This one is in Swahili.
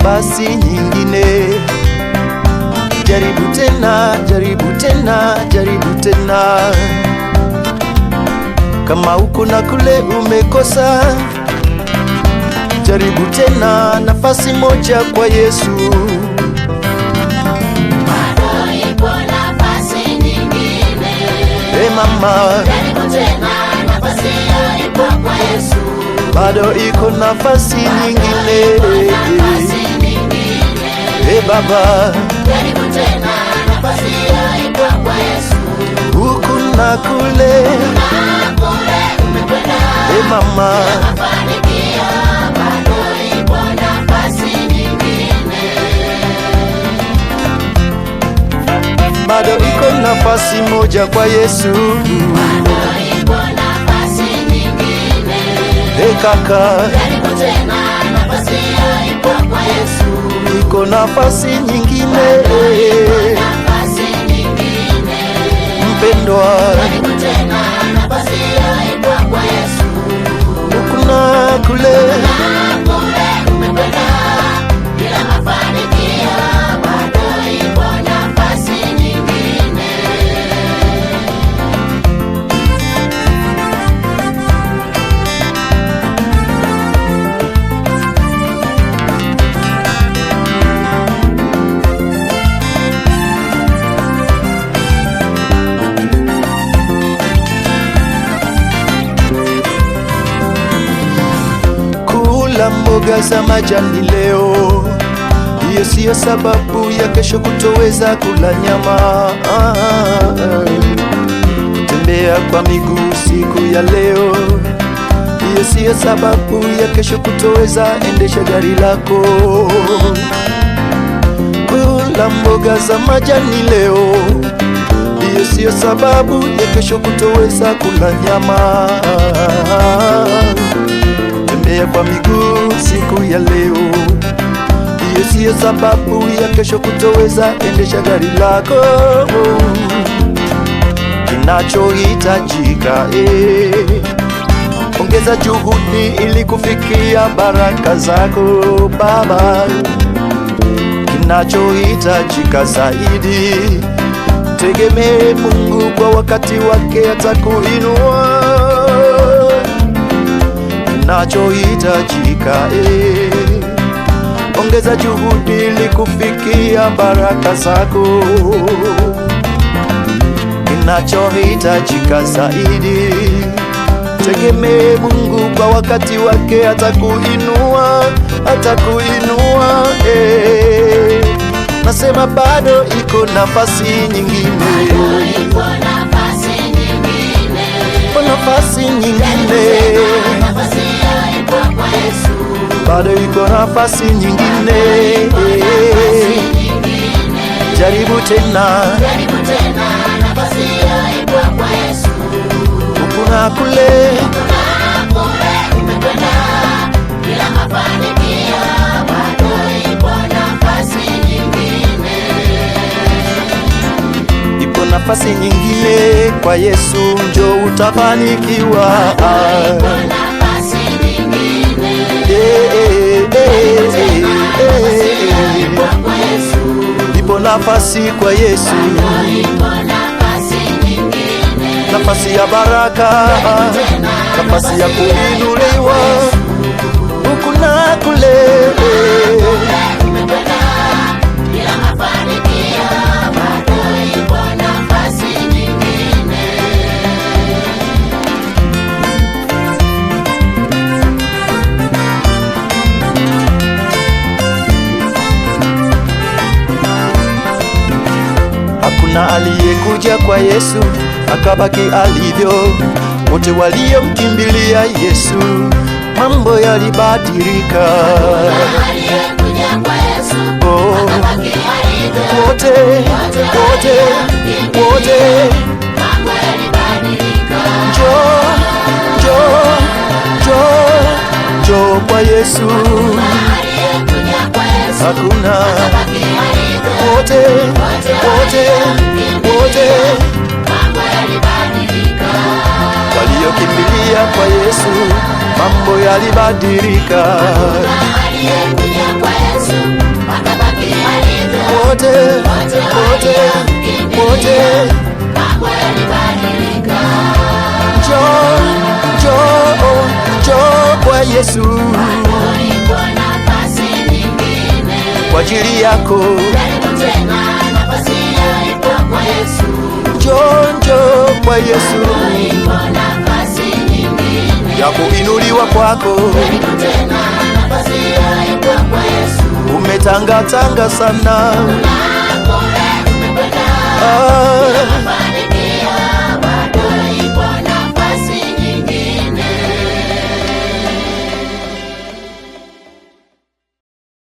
nafasi nyingine. Jaribu tena, jaribu tena, jaribu tena. Kama uko na kule umekosa, jaribu tena, nafasi moja kwa Yesu. Bado ipo nafasi nyingine. Hey mama, Jaribu tena, nafasi hiyo ipo kwa Yesu. bado iko nafasi nyingine. Hey baba, Jaribu tena, nafasi hiyo ipo kwa Yesu. huku na kule. Hey mama, Mafanikio bado ipo nafasi nyingine. bado iko nafasi moja kwa Yesu. Bado ipo nafasi nyingine. Hey kaka, Jaribu tena, nafasi hiyo ipo kwa Yesu. iko nafasi nyingine. Nafasi nyingine. Mpendwa, Jaribu tena, nafasi hiyo ipo kwa Yesu. huku na kule. Kule umekwenda bila mafanikio, bado ipo nafasi nyingine. Kula mboga za majani leo, hiyo siyo sababu ya kesho kutoweza kula nyama. Kutembea kwa miguu siku ya leo, hiyo siyo sababu ya kesho kutoweza endesha gari lako. Kula mboga za majani leo, hiyo siyo sababu ya kesho kutoweza kula nyama. Tembea kwa miguu siku ya leo, hiyo siyo sababu ya kesho kutoweza endesha gari lako. Kinachohitajika ongeza juhudi ili kufikia baraka zako baba. Kinachohitajika zaidi, tegemee Mungu, kwa wakati wake atakuinua. Kinachohitajika ongeza juhudi ili kufikia baraka zako. Kinachohitajika zaidi, tegemee Mungu, kwa wakati wake atakuinua, atakuinua. Nasema bado iko nafasi nyingine, Ipo nafasi nyingine. iko nafasi nyingine, Nafasi hiyo ipo kwa Yesu. bado iko nafasi nyingine. Jaribu tena, Jaribu tena, nafasi hiyo ipo kwa Yesu. huku na kule. Kule umekwenda bila mafanikio, bado ipo nafasi nyingine. Ipo nafasi nyingine kwa Yesu, njoo utafanikiwa. Ipo nafasi nyingine. Ipo kwa Yesu. Ipo nafasi kwa Yesu, Ipo nafasi nyingine. nafasi ya baraka, nafasi ya kuinuliwa huku na kule. Umekwenda bila mafanikio, bado ipo nafasi nyingine. Hakuna aliyekuja kwa Yesu akabaki alivyo. Wote waliomkimbilia Yesu mambo yalibadilika. Aliyekuja kwa Yesu Oh, akabaki alivyo. wote Mambo yalibadilika. njoo, njoo, njoo, njoo kwa Yesu. Aliyekuja kwa Yesu Hakuna akabaki alivyo. wote, Mambo yalibadilika. waliokimbilia kwa Yesu mambo yalibadilika. Aliyekuja kwa Yesu akabaki alivyo. Wote Mambo yalibadilika. Njoo kwa Yesu, Ipo nafasi nyingine kwa ajili yako. jaribu tena, nafasi ipo kwa Yesu. Njoo kwa Yesu, Ipo nafasi nyingine ya kuinuliwa kwako. jaribu tena, nafasi ipo kwa Yesu. Umetangatanga sana, Kule umekwenda ah, unafanya